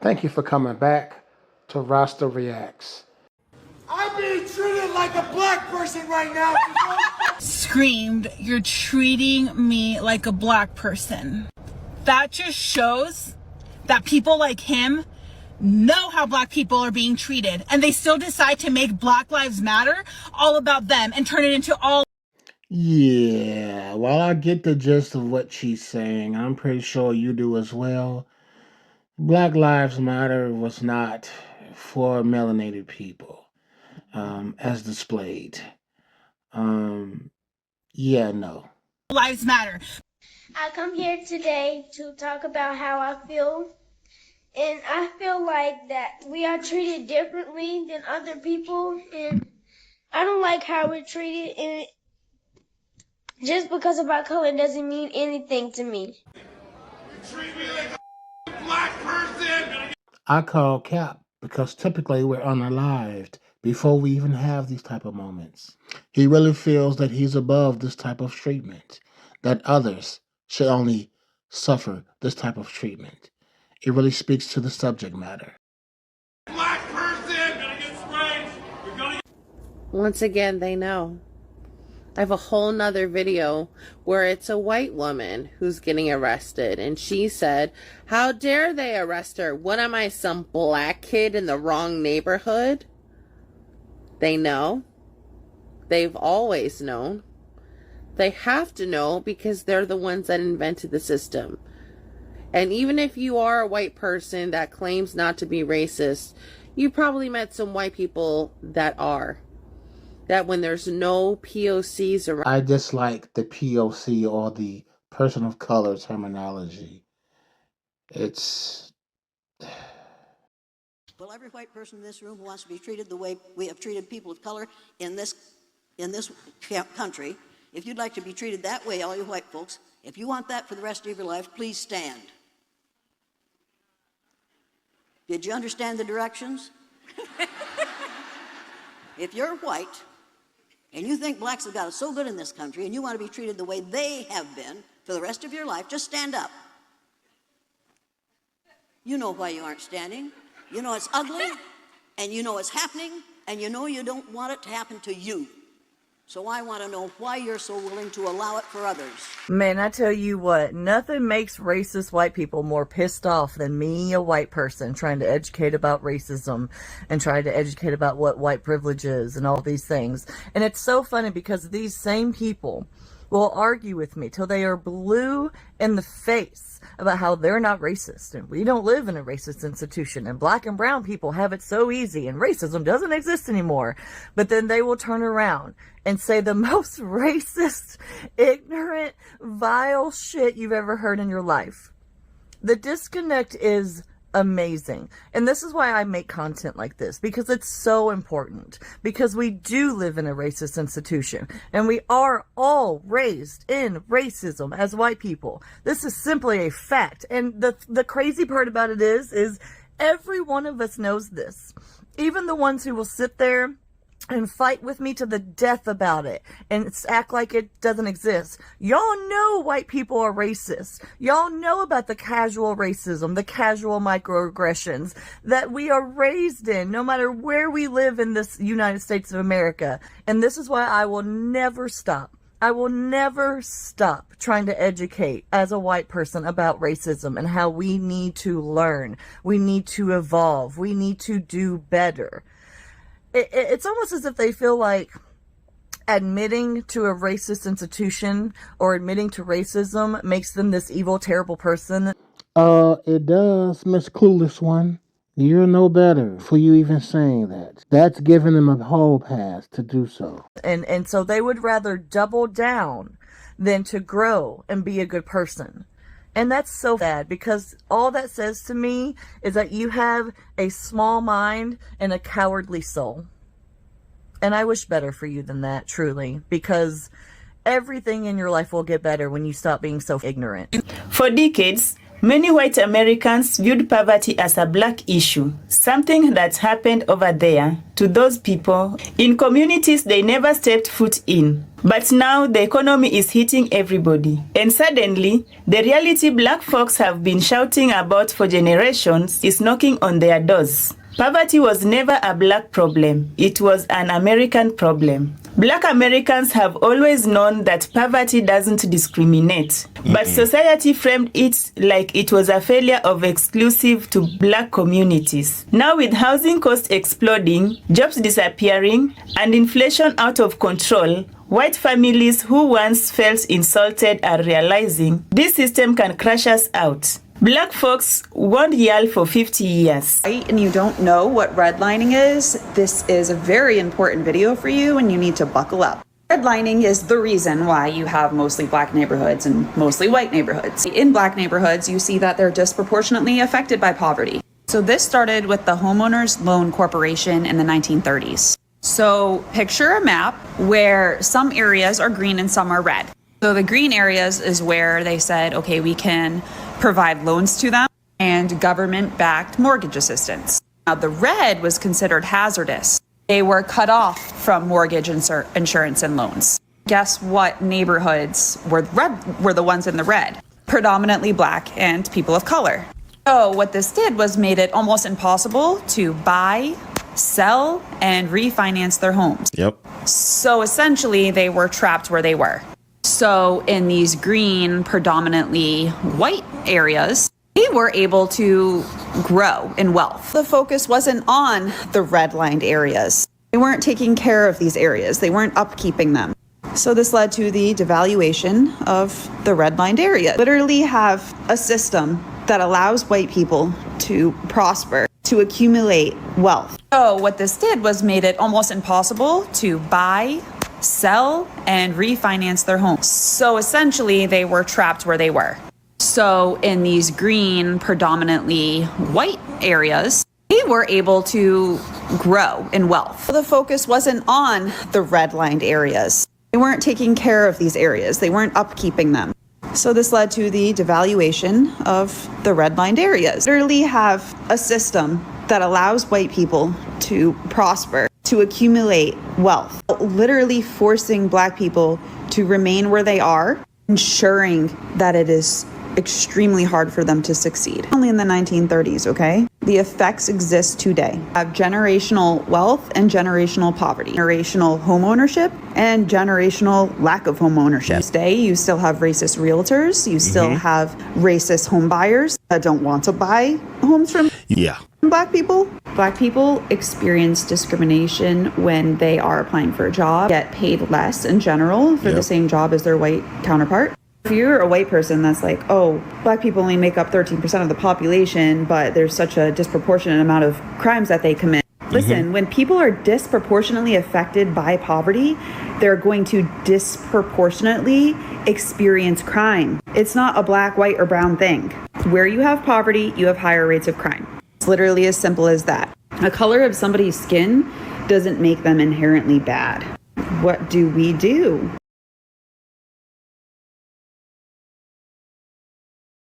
Thank you for coming back to Rastaz Reacts. I'm being treated like a black person right now. Screamed, "You're treating me like a black person." That just shows that people like him know how black people are being treated, and they still decide to make Black Lives Matter all about them and turn it into all. Yeah, while I get the gist of what she's saying, I'm pretty sure you do as well. Black Lives Matter was not for melanated people, as displayed. Yeah, no. Lives Matter. I come here today to talk about how I feel. And I feel like that we are treated differently than other people. And I don't like how we're treated. And just because of our color doesn't mean anything to me. You treat me like a black person. I call cap because typically we're unalived before we even have these type of moments. He really feels that he's above this type of treatment, that others should only suffer this type of treatment. It really speaks to the subject matter. Black person. Gonna get sprayed. You're gonna. Once again, they know. I have a whole nother video where it's a white woman who's getting arrested, and she said, "How dare they arrest her? What am I, some black kid in the wrong neighborhood?" They know. They've always known. They have to know because they're the ones that invented the system. And even if you are a white person that claims not to be racist, you probably met some white people that are. That when there's no POCs around. I dislike the POC or the person of color terminology. It's... Well, every white person in this room who wants to be treated the way we have treated people of color in this country, if you'd like to be treated that way, all you white folks, if you want that for the rest of your life, please stand. Did you understand the directions? If you're white and you think blacks have got it so good in this country and you want to be treated the way they have been for the rest of your life, just stand up. You know why you aren't standing. You know it's ugly, and you know it's happening, and you know you don't want it to happen to you. So I want to know why you're so willing to allow it for others. Man, I tell you what, nothing makes racist white people more pissed off than me, a white person, trying to educate about racism and trying to educate about what white privilege is and all these things. And it's so funny because these same people will argue with me till they are blue in the face about how they're not racist and we don't live in a racist institution and black and brown people have it so easy and racism doesn't exist anymore. But then they will turn around and say the most racist, ignorant, vile shit you've ever heard in your life. The disconnect is amazing. And this is why I make content like this, because it's so important. Because we do live in a racist institution, and we are all raised in racism as white people. This is simply a fact. And the crazy part about it is every one of us knows this. Even the ones who will sit there and fight with me to the death about it and act like it doesn't exist. Y'all know white people are racist. Y'all know about the casual racism, the casual microaggressions that we are raised in, no matter where we live in this United States of America. And this is why I will never stop. I will never stop trying to educate as a white person about racism and how we need to learn. We need to evolve. We need to do better. It's almost as if they feel like admitting to a racist institution or admitting to racism makes them this evil, terrible person. It does, Miss Clueless One. You're no better for you even saying that. That's giving them a whole pass to do so. And so they would rather double down than to grow and be a good person. And that's so sad, because all that says to me is that you have a small mind and a cowardly soul. And I wish better for you than that, truly, because everything in your life will get better when you stop being so ignorant. For decades, Many white Americans viewed poverty as a black issue, something that happened over there to those people in communities they never stepped foot in. But now the economy is hitting everybody. And suddenly, the reality black folks have been shouting about for generations is knocking on their doors. Poverty was never a black problem. It was an American problem. Black Americans have always known that poverty doesn't discriminate, but society framed it like it was a failure of exclusive to black communities. Now with housing costs exploding, jobs disappearing, and inflation out of control, white families who once felt insulted are realizing this system can crush us out. Black folks won't yell for 50 years. And you don't know what redlining is, this is a very important video for you and you need to buckle up. Redlining is the reason why you have mostly black neighborhoods and mostly white neighborhoods. In black neighborhoods, you see that they're disproportionately affected by poverty. So this started with the Homeowners Loan Corporation in the 1930s. So picture a map where some areas are green and some are red. So the green areas is where they said, okay, we can provide loans to them and government-backed mortgage assistance. Now, the red was considered hazardous. They were cut off from mortgage insurance and loans. Guess what neighborhoods were the ones in the red? Predominantly black and people of color. So what this did was made it almost impossible to buy, sell, and refinance their homes. Yep. So essentially, they were trapped where they were. So in these green, predominantly white areas, they were able to grow in wealth. The focus wasn't on the redlined areas. They weren't taking care of these areas. They weren't upkeeping them. So this led to the devaluation of the redlined area. Literally have a system that allows white people to prosper, to accumulate wealth. So what this did was made it almost impossible to buy, sell, and refinance their homes. So essentially, they were trapped where they were. So in these green, predominantly white areas, they were able to grow in wealth. The focus wasn't on the redlined areas. They weren't taking care of these areas. They weren't upkeeping them. So this led to the devaluation of the redlined areas. Literally have a system that allows white people to prosper, to accumulate wealth, literally forcing black people to remain where they are, ensuring that it is extremely hard for them to succeed. Only in the 1930s, okay? The effects exist today. Have generational wealth and generational poverty, generational home ownership and generational lack of home ownership. Today, you still have racist realtors. You still have racist home buyers that don't want to buy homes from black people. Black people experience discrimination when they are applying for a job, get paid less in general for the same job as their white counterpart. If you're a white person that's like, oh, black people only make up 13% of the population, but there's such a disproportionate amount of crimes that they commit. Listen, when people are disproportionately affected by poverty, they're going to disproportionately experience crime. It's not a black, white, or brown thing. Where you have poverty, you have higher rates of crime. It's literally as simple as that. The color of somebody's skin doesn't make them inherently bad. What do we do?